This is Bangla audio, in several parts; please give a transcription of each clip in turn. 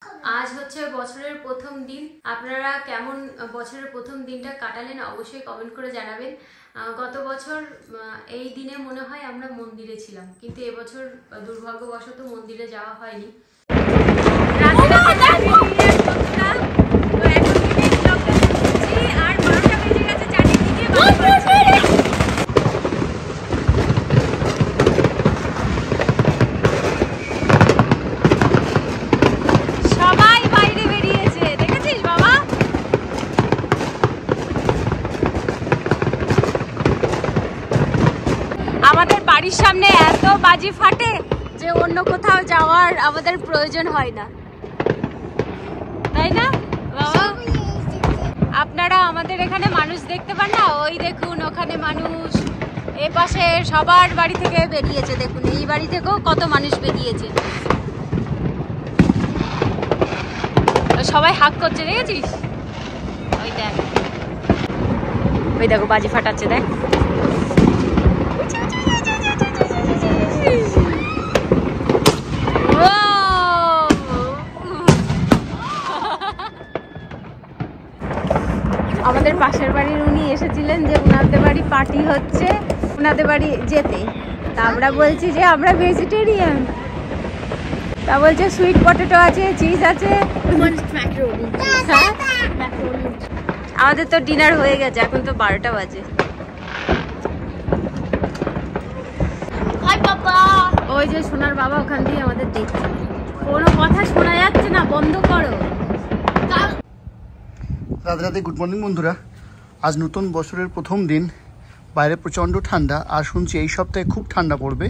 আজ হচ্ছে বছরের প্রথম দিন। আপনারা কেমন বছরের প্রথম দিনটা কাটালেন অবশ্যই কমেন্ট করে জানাবেন। গত বছর এই দিনে মনে হয় আমরা মন্দিরে ছিলাম, কিন্তু এবছর দুর্ভাগ্যবশত মন্দিরে যাওয়া হয়নি। আমাদের বাড়ির সামনে এত বাজি ফাটে যে অন্য কোথাও যাওয়ার আমাদের প্রয়োজন হয় না, তাই না বাবা? আপনারা আমাদের এখানে মানুষ দেখতে পান না? ওই দেখুন ওখানে মানুষ, এ পাশে সবার বাড়ি থেকে বেরিয়েছে। দেখুন এই বাড়ি থেকেও কত মানুষ বেরিয়েছে, সবাই হাক করছে, দেখেছিস? ওই দেখ, ওই দেখো বাজি ফাটাচ্ছে, দেখ। আমাদের পাশের বাড়ির উনি এসেছিলেন যে উনাদের বাড়ি পার্টি হচ্ছে, উনাদের বাড়ি যেতে। তা আমরা বলছি যে আমরা ভেজিটেরিয়ান। তা বলছে সুইট পটেটো আছে, চিজ আছে। আমাদের তো ডিনার হয়ে গেছে, এখন তো 12টা বাজে। ওই যে সোনার বাবা ওখান দিয়ে আমাদের দেখছে, কোনো কথা শোনা যাচ্ছে না, বন্ধ করো। রাধে রাধে, গুড মর্নিং বন্ধুরা। আজ নতুন বছরের প্রথম দিন, বাইরে প্রচণ্ড ঠান্ডা, আর শুনছি এই সপ্তাহে খুব ঠান্ডা পড়বে,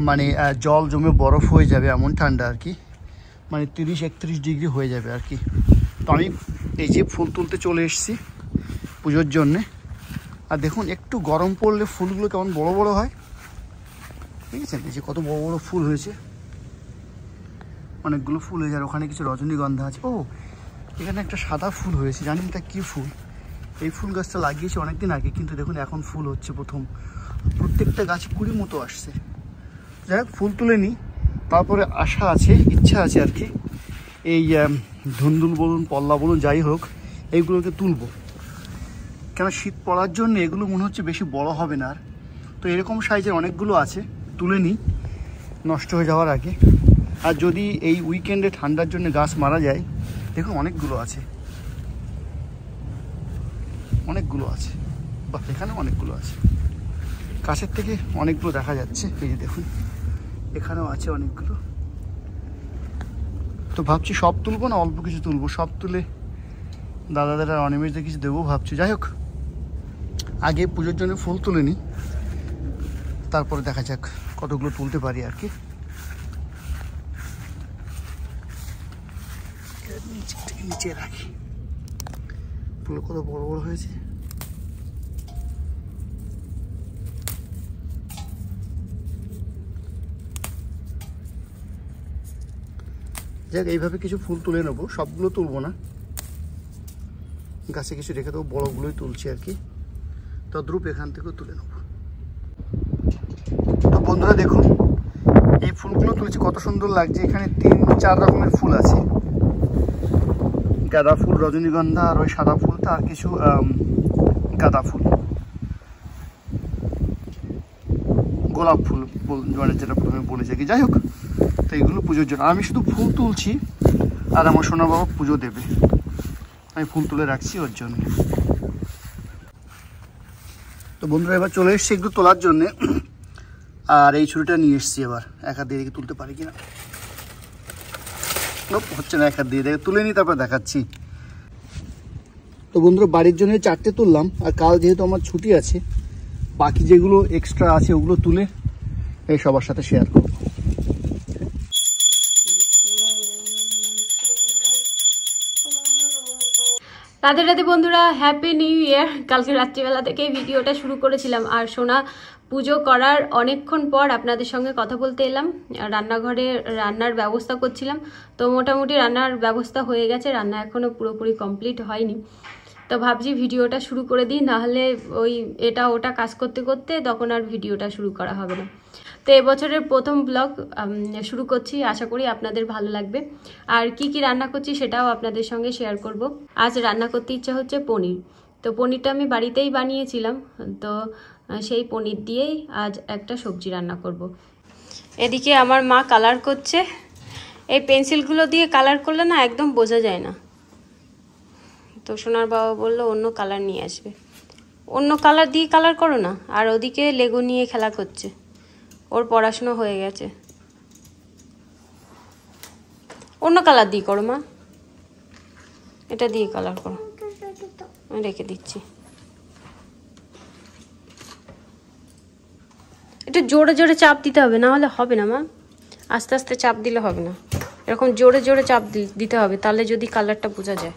মানে জল জমে বরফ হয়ে যাবে এমন ঠান্ডা আর কি, মানে 30-31 ডিগ্রি হয়ে যাবে আর কি। তো আমি এই যে ফুল তুলতে চলে এসেছি পুজোর জন্যে। আর দেখুন একটু গরম পড়লে ফুলগুলো কেমন বড় বড় হয়, ঠিক আছে? এই যে কত বড় বড় ফুল হয়েছে, অনেকগুলো ফুল হয়ে যায়। ওখানে কিছু রজনীগন্ধা আছে। ও, এখানে একটা সাদা ফুল হয়েছে, জানি এটা কী ফুল। এই ফুল গাছটা লাগিয়েছে অনেকদিন আগে, কিন্তু দেখুন এখন ফুল হচ্ছে প্রথম। প্রত্যেকটা গাছে কুড়ি মতো আসছে। যাই হোক, ফুল তুলে নিই, তারপরে আশা আছে, ইচ্ছা আছে আর কি, এই ধুন্দুল বলুন, পল্লা বলুন, যাই হোক, এইগুলোকে তুলবো। কেন শীত পড়ার জন্য এগুলো মনে হচ্ছে বেশি বড় হবে না আর। তো এরকম সাইজের অনেকগুলো আছে, তুলে নিই নষ্ট হয়ে যাওয়ার আগে। আর যদি এই উইকেন্ডে ঠান্ডার জন্য গাছ মারা যায়, দেখুন অনেকগুলো আছে, অনেকগুলো আছে। বা এখানে অনেকগুলো আছে, কাছের থেকে অনেকগুলো দেখা যাচ্ছে। এই যে দেখুন এখানেও আছে অনেকগুলো। তো ভাবছি সব তুলবো না অল্প কিছু তুলবো, সব তুলে দাদাদের আর অনিমেষদের কিছু দেবো ভাবছি। যাই হোক, আগে পুজোর জন্য ফুল তুলে নিই, তারপরে দেখা যাক কতগুলো তুলতে পারি আর কি। নিচে রাখি, ফুল কত বড় বড় হয়েছে। যাক, এইভাবে কিছু ফুল তুলে নেবো, সবগুলো তুলবো না, গাছে কিছু রেখে দেবো, বড়গুলোই তুলছি আর কি। তদ্রূপ এখান থেকেও তুলে নেবো। তো বন্ধুরা দেখুন, এই ফুলগুলো তুলেছি, কত সুন্দর লাগছে। এখানে 3-4 রকমের ফুল আছে, গাঁদা ফুল, রজনীগন্ধা, আর ওই সাদা ফুলটা, আর কিছু গাঁদা ফুল, গোলাপ ফুল মানে যেটা প্রথমে বলেছি কি। যাই হোক, তো এইগুলো পুজোর জন্য আমি শুধু ফুল তুলছি, আর আমার সোনা বাবা পুজো দেবে, আমি ফুল তুলে রাখছি ওর জন্য। তো বন্ধুরা এবার চলে এসছি একটু তোলার জন্যে, আর এই ছুরিটা নিয়ে এসছি। এবার এক হাত দিয়ে তুলতে পারি কিনা, হচ্ছে না, এক হাত দিয়ে দেখে তুলে নিই, তারপর দেখাচ্ছি। তো বন্ধুরা বাড়ির জন্য 4টে তুললাম, আর কাল যেহেতু আমার ছুটি আছে, বাকি যেগুলো এক্সট্রা আছে ওগুলো তুলে এই সবার সাথে শেয়ার করব। রাধে রাধে বন্ধুরা, হ্যাপি নিউ ইয়ার। কালকে রাত্রিবেলা থেকে ভিডিওটা শুরু করেছিলাম, আর সোনা পুজো করার অনেকক্ষণ পর আপনাদের সঙ্গে কথা বলতে এলাম। রান্নাঘরে রান্নার ব্যবস্থা করছিলাম, তো মোটামুটি রান্নার ব্যবস্থা হয়ে গেছে, রান্না এখনও পুরোপুরি কমপ্লিট হয়নি। তো ভাবছি ভিডিওটা শুরু করে দিই, নাহলে ওই এটা ওটা কাজ করতে করতে তখন আর ভিডিওটা শুরু করা হবে না। তো এবছরের প্রথম ব্লগ শুরু করছি, আশা করি আপনাদের ভালো লাগবে। আর কি কি রান্না করছি সেটাও আপনাদের সঙ্গে শেয়ার করব। আজ রান্না করতে ইচ্ছা হচ্ছে পনির। তো পনিরটা আমি বাড়িতেই বানিয়েছিলাম, তো সেই পনির দিয়েই আজ একটা সবজি রান্না করব। এদিকে আমার মা কালার করছে। এই পেন্সিলগুলো দিয়ে কালার করলে না একদম বোঝা যায় না, তো সোনার বাবা বললো অন্য কালার নিয়ে আসবে। অন্য কালার দিয়ে কালার করো না। আর ওদিকে লেগো নিয়ে খেলা করছে, ওর পড়াশোনা হয়ে গেছে। অন্য কালার দিয়ে করো মা, এটা দিয়ে কালার করো, আমি রেখে দিচ্ছি। একটু জোরে জোরে চাপ দিতে হবে, না হলে হবে না মা। আস্তে আস্তে চাপ দিলে হবে না, এরকম জোরে জোরে চাপ দিতে হবে, তাহলে যদি কালারটা বোঝা যায়।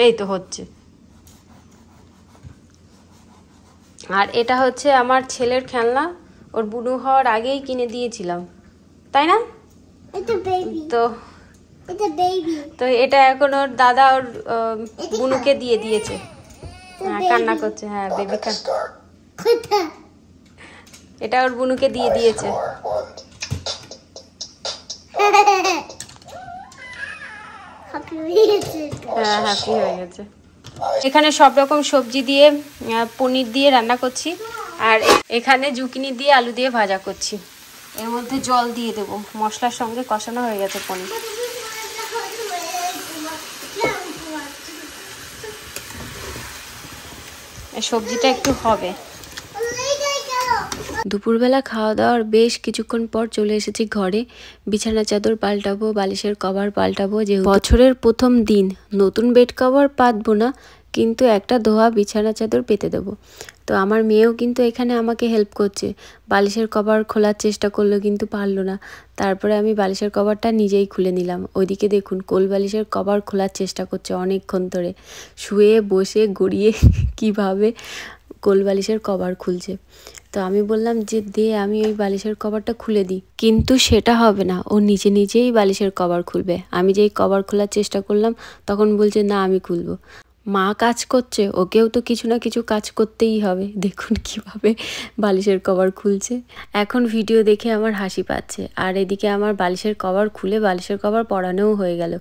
এই তো হচ্ছে। আর এটা হচ্ছে আমার ছেলের খেলনা, ওর বুনু হওয়ার আগেই কিনে দিয়েছিলাম, তাই না? তো এটা এখন ওর দাদা ওর বুনুকে দিয়ে দিয়েছে। হ্যাঁ কান্না করছে, হ্যাঁ বেবি কান্না। এটা ওর বুনুকে দিয়ে দিয়েছে। হ্যাঁ হ্যাপি হয়ে গেছে। এখানে সব রকম সবজি দিয়ে পনির দিয়ে রান্না করছি, আর এখানে জুকিনি দিয়ে আলু দিয়ে ভাজা করছি। এর মধ্যে জল দিয়ে দেবো, মশলার সঙ্গে কষানো হয়ে গেছে পনির। সবজিটা একটু হবে। দুপুরবেলা খাওয়া দাওয়ার বেশ কিছুক্ষণ পর চলে এসেছি ঘরে। বিছানা চাদর পাল্টাবো, বালিশের কভার পাল্টাবো। যে বছরের প্রথম দিন নতুন বেড কভার পাতবো না, কিন্তু একটা ধোয়া বিছানা চাদর পেতে দেবো। তো আমার মেয়েও কিন্তু এখানে আমাকে হেল্প করছে। বালিশের কভার খোলার চেষ্টা করলো কিন্তু পারলো না। তারপরে আমি বালিশের কভারটা নিজেই খুলে নিলাম। ওইদিকে দেখুন কোল বালিশের কভার খোলার চেষ্টা করছে অনেকক্ষণ ধরে, শুয়ে বসে গড়িয়ে কিভাবে কোল বালিশের কভার খুলছে। তো আমি বললাম যে দে আমি ওই বালিশের কভারটা খুলে দিই, কিন্তু সেটা হবে না, ও নিজে নিজেই বালিশের কভার খুলবে। আমি যেই কভার খোলার চেষ্টা করলাম তখন বলছে না আমি খুলবো। মা কাজ করছে, ওকেও তো কিছু না কিছু কাজ করতেই হবে। দেখুন কিভাবে বালিশের কভার খুলছে। এখন ভিডিও দেখে আমার হাসি পাচ্ছে। আর এদিকে আমার বালিশের কভার খুলে বালিশের কভার পরানোও হয়ে গেল।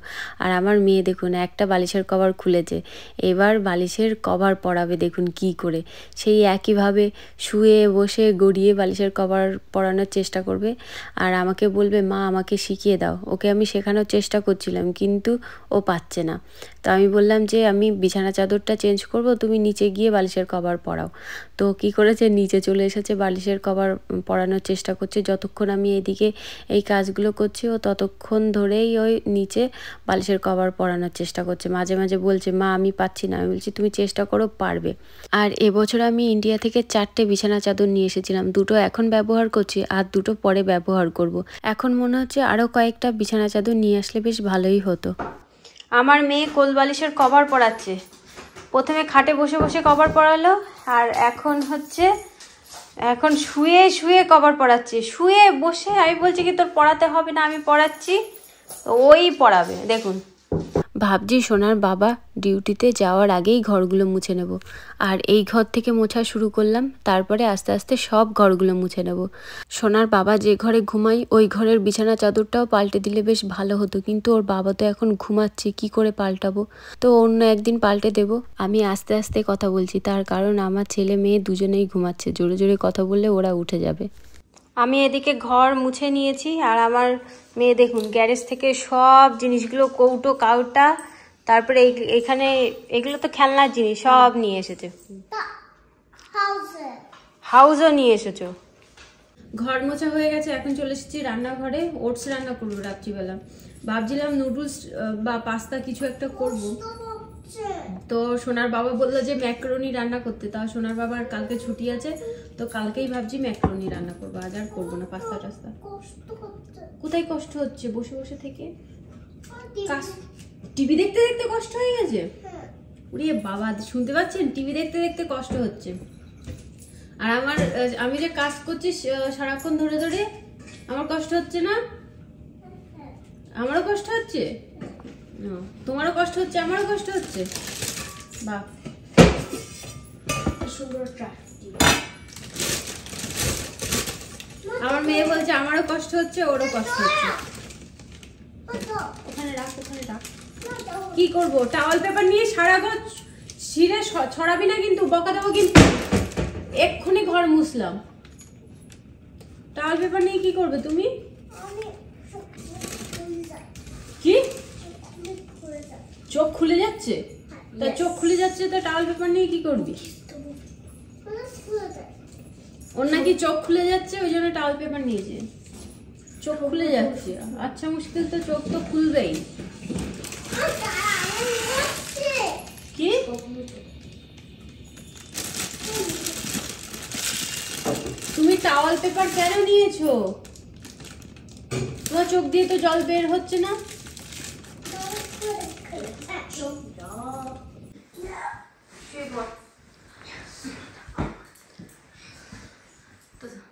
আর আমার মেয়ে দেখুন একটা বালিশের কভার খুলেছে, এবার বালিশের কভার পরাবে দেখুন কি করে। সেই একইভাবে শুয়ে বসে গড়িয়ে বালিশের কভার পরানোর চেষ্টা করবে, আর আমাকে বলবে মা আমাকে শিখিয়ে দাও। ওকে আমি শেখানোর চেষ্টা করছিলাম কিন্তু ও পাচ্ছে না। তো আমি বললাম যে আমি বিছানা চাদরটা চেঞ্জ করব, তুমি নিচে গিয়ে বালিশের কভার পরাও। তো কি করেছে, নিচে চলে এসেছে, বালিশের কভার পরানোর চেষ্টা করছে। যতক্ষণ আমি এদিকে এই কাজগুলো করছি ও ততক্ষণ ধরেই ওই নিচে বালিশের কভার পরানোর চেষ্টা করছে। মাঝে মাঝে বলছে মা আমি পাচ্ছি না। আমি বলছি তুমি চেষ্টা করো, পারবে। আর এবছর আমি ইন্ডিয়া থেকে 4টে বিছানা চাদর নিয়ে এসেছিলাম। 2টো এখন ব্যবহার করছি আর 2টো পরে ব্যবহার করব। এখন মনে হচ্ছে আরও কয়েকটা বিছানা চাদর নিয়ে আসলে বেশ ভালোই হতো। আমার মেয়ে কোল বালিশের কভার পরাচ্ছে। প্রথমে খাটে বসে বসে কভার পরালো, আর এখন শুয়ে শুয়ে কভার পরাচ্ছে। শুয়ে বসে আমি বলছি কি তোর পড়াতে হবে না, আমি পড়াচ্ছি, ওই পড়াবে। দেখুন ভাবছি সোনার বাবা ডিউটিতে যাওয়ার আগেই ঘরগুলো মুছে নেব। আর এই ঘর থেকে মোছা শুরু করলাম, তারপরে আস্তে আস্তে সব ঘরগুলো মুছে নেব। সোনার বাবা যে ঘরে ঘুমাই ওই ঘরের বিছানা চাদরটাও পাল্টে দিলে বেশ ভালো হতো, কিন্তু ওর বাবা তো এখন ঘুমাচ্ছে, কি করে পাল্টাবো? তো অন্য একদিন পাল্টে দেব। আমি আস্তে আস্তে কথা বলছি, তার কারণ আমার ছেলে মেয়ে দুজনেই ঘুমাচ্ছে। জোরে জোরে কথা বললে ওরা উঠে যাবে। আমি এদিকে ঘর মুছে নিয়েছি, আর আমার মেয়ে দেখুন গ্যারেজ থেকে সব জিনিসগুলো, কৌটো কাউটা, তারপরে এখানে এগুলো তো খেলনার জিনিস সব নিয়ে এসেছে। হাউসও নিয়ে এসেছো। ঘর মোছা হয়ে গেছে, এখন চলে এসেছি রান্নাঘরে। ওটস রান্না করবো রাত্রিবেলা। ভাবছিলাম নুডলস বা পাস্তা কিছু একটা করব। তো সোনার বাবা বললো যে ম্যাকারনি রান্না করতে, তাও সোনার বাবার কালকে ছুটি আছে, তো কালকেই ভাবছি ম্যাকারনি রান্না করবো, আজ আর করবো না পাস্তা টাস্তা। কোথায় কষ্ট হচ্ছে বসে বসে থেকে? টিভি দেখতে দেখতে কষ্ট হয়ে গেছে? উড়িয়ে বাবা, শুনতে পাচ্ছেন? টিভি দেখতে দেখতে কষ্ট হচ্ছে। আর আমি যে কাজ করছি সারাক্ষণ ধরে ধরে, আমার কষ্ট হচ্ছে না? আমারও কষ্ট হচ্ছে, তোমারও কষ্ট হচ্ছে, আমারও কষ্ট হচ্ছে। বাহ সুন্দর ট্রাফিক। আমার মেয়ে বলছে আমারও কষ্ট হচ্ছে, ওরও কষ্ট হচ্ছে। ওখানে রাখ, ওখানে রাখ। কি করবো? টাওয়াল পেপার নিয়ে সারা ঘর ছিঁড়ে ছড়াবি না কিন্তু, বকা দেবো কিন্তু। এক্ষুনি ঘর মুছলাম। টাওয়াল পেপার নিয়ে কি করবে তুমি? কি চোখ খুলে যাচ্ছে? তা চোখ খুলে যাচ্ছে তো টাওয়াল পেপার নিয়ে কি করবি? ওর নাকি চোখ খুলে যাচ্ছে, ওই জন্য টাওয়াল পেপার নিয়েছে। চোখ খুলে যাচ্ছে, আচ্ছা মুশকিল, তো চোখ তো খুলবেই। কি তুমি টাওয়াল পেপার কেন নিয়েছো? তোমার চোখ দিয়ে তো জল বের হচ্ছে না।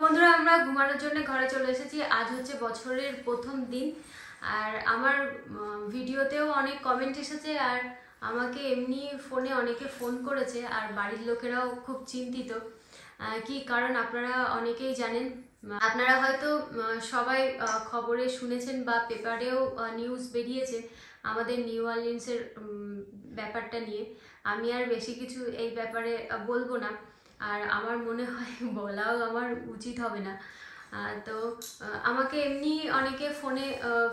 বন্ধুরা, আমরা ঘুমানোর জন্য ঘরে চলে এসেছি। আজ হচ্ছে বছরের প্রথম দিন। আর আমার ভিডিওতেও অনেক কমেন্ট এসেছে, আর আমাকে এমনি ফোনে অনেকে ফোন করেছে, আর বাড়ির লোকেরাও খুব চিন্তিত। কি কারণ আপনারা অনেকেই জানেন। আপনারা হয়তো সবাই খবরে শুনেছেন বা পেপারেও নিউজ বেরিয়েছে আমাদের নিউ অরলিন্সের ব্যাপারটা নিয়ে। আমি আর বেশি কিছু এই ব্যাপারে বলবো না, আর আমার মনে হয় বলাও আমার উচিত হবে না। তো আমাকে এমনি অনেকে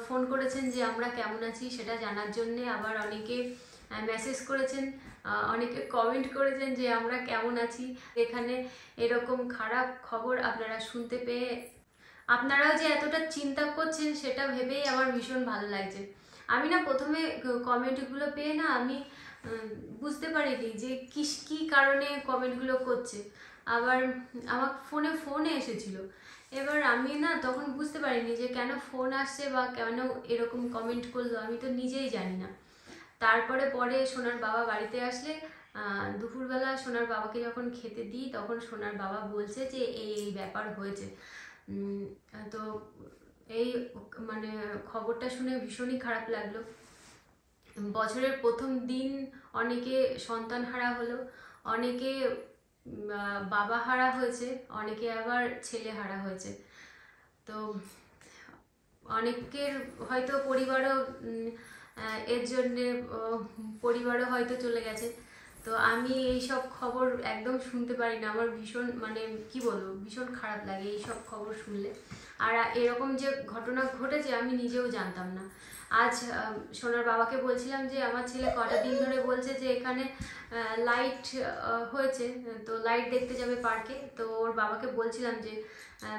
ফোন করেছেন যে আমরা কেমন আছি সেটা জানার জন্যে, আবার অনেকে মেসেজ করেছেন, অনেকে কমেন্ট করেছেন যে আমরা কেমন আছি। এখানে এরকম খারাপ খবর আপনারা শুনতে পেয়ে আপনারাও যে এতটা চিন্তা করছেন সেটা ভেবেই আমার ভীষণ ভালো লাগছে। আমি না প্রথমে কমেন্টগুলো পেয়ে না আমি বুঝতে পারিনি যে কি কারণে কমেন্টগুলো করছে। আবার আমার ফোনে এসেছিল, এবার আমি না তখন বুঝতে পারিনি যে কেন ফোন আসছে বা কেন এরকম কমেন্ট করলো, আমি তো নিজেই জানি না। তারপরে সোনার বাবা বাড়িতে আসলে দুপুরবেলা সোনার বাবাকে যখন খেতে দিই তখন সোনার বাবা বলছে যে এই ব্যাপার হয়েছে। তো এই মানে খবরটা শুনে ভীষণই খারাপ লাগলো। বছরের প্রথম দিন অনেকে সন্তান হারা হলো, অনেকে বাবা হারা হয়েছে, অনেকে আবার ছেলে হারা হয়েছে। তো অনেকের হয়তো পরিবারও এর জন্যে পরিবারও হয়তো চলে গেছে। তো আমি এইসব খবর একদম শুনতে পারি না, আমার ভীষণ মানে কি বলবো, ভীষণ খারাপ লাগে এইসব খবর শুনলে। আর এরকম যে ঘটনা ঘটেছে আমি নিজেও জানতাম না। আজ সোনার বাবাকে বলছিলাম যে আমার ছেলে কটা দিন ধরে বলছে যে এখানে লাইট হয়েছে, তো লাইট দেখতে যাবে পার্কে। তো ওর বাবাকে বলছিলাম যে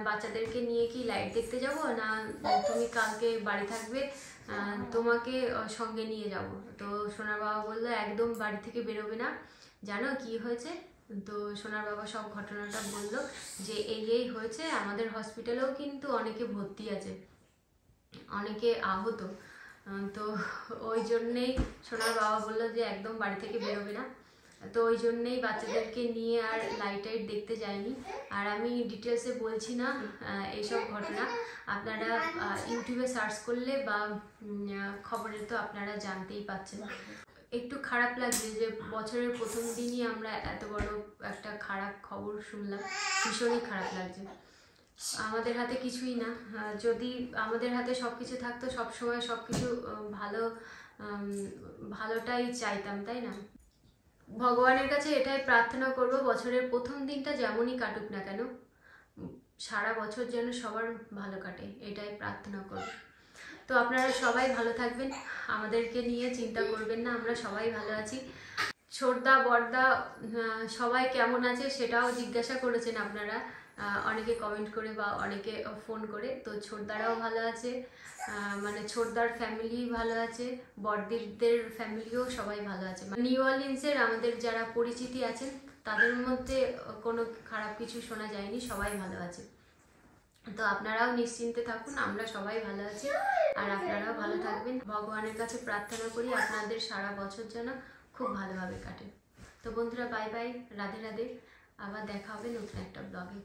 বাচ্চাদেরকে নিয়ে কি লাইট দেখতে যাব, না তুমি কালকে বাড়ি থাকবে, তোমাকে সঙ্গে নিয়ে যাব। তো সোনার বাবা বললো একদম বাড়ি থেকে বেরোবে না, জানো কি হয়েছে? তো সোনার বাবা সব ঘটনাটা বললো যে এই হয়েছে, আমাদের হসপিটালেও কিন্তু অনেকে ভর্তি আছে, অনেকে আহত। তো ওই জন্যেই সোনার বাবা বললো যে একদম বাড়ি থেকে বেরোবে না। তো ওই জন্যেই বাচ্চাদেরকে নিয়ে আর লাইট দেখতে যায়নি। আর আমি ডিটেলসে বলছি না এইসব ঘটনা, আপনারা ইউটিউবে সার্চ করলে বা খবরে তো আপনারা জানতেই পাচ্ছেন। একটু খারাপ লাগছে যে বছরের প্রথম দিনই আমরা এত বড় একটা খারাপ খবর শুনলাম, ভীষণই খারাপ লাগছে। আমাদের হাতে কিছুই না, যদি আমাদের হাতে সব কিছু থাকতো সবসময় সব কিছু ভালোটাই চাইতাম, তাই না? ভগবানের কাছে এটাই প্রার্থনা করব, বছরের প্রথম দিনটা যেমনই কাটুক না কেন সারা বছর যেন সবার ভালো কাটে, এটাই প্রার্থনা করব। তো আপনারা সবাই ভালো থাকবেন, আমাদেরকে নিয়ে চিন্তা করবেন না, আমরা সবাই ভালো আছি। ছোটদা বড়দা সবাই কেমন আছে সেটাও জিজ্ঞাসা করেছেন আপনারা, অনেকে কমেন্ট করে বা অনেকে ফোন করে। তো ছোটদারাও ভালো আছে, মানে ছোটদার ফ্যামিলি ভালো আছে, বড়দিদের ফ্যামিলিও সবাই ভালো আছে। নিউ অরলিন্সের আমাদের যারা পরিচিতি আছেন তাদের মধ্যে কোনো খারাপ কিছু শোনা যায়নি, সবাই ভালো আছে। তো আপনারাও নিশ্চিন্তে থাকুন, আমরা সবাই ভালো আছি, আর আপনারাও ভালো থাকবেন। ভগবানের কাছে প্রার্থনা করি আপনাদের সারা বছর যেন খুব ভালোভাবে কাটে। তো বন্ধুরা, বাই বাই, রাধে রাধে, আবার দেখা হবে নতুন একটা ব্লগে।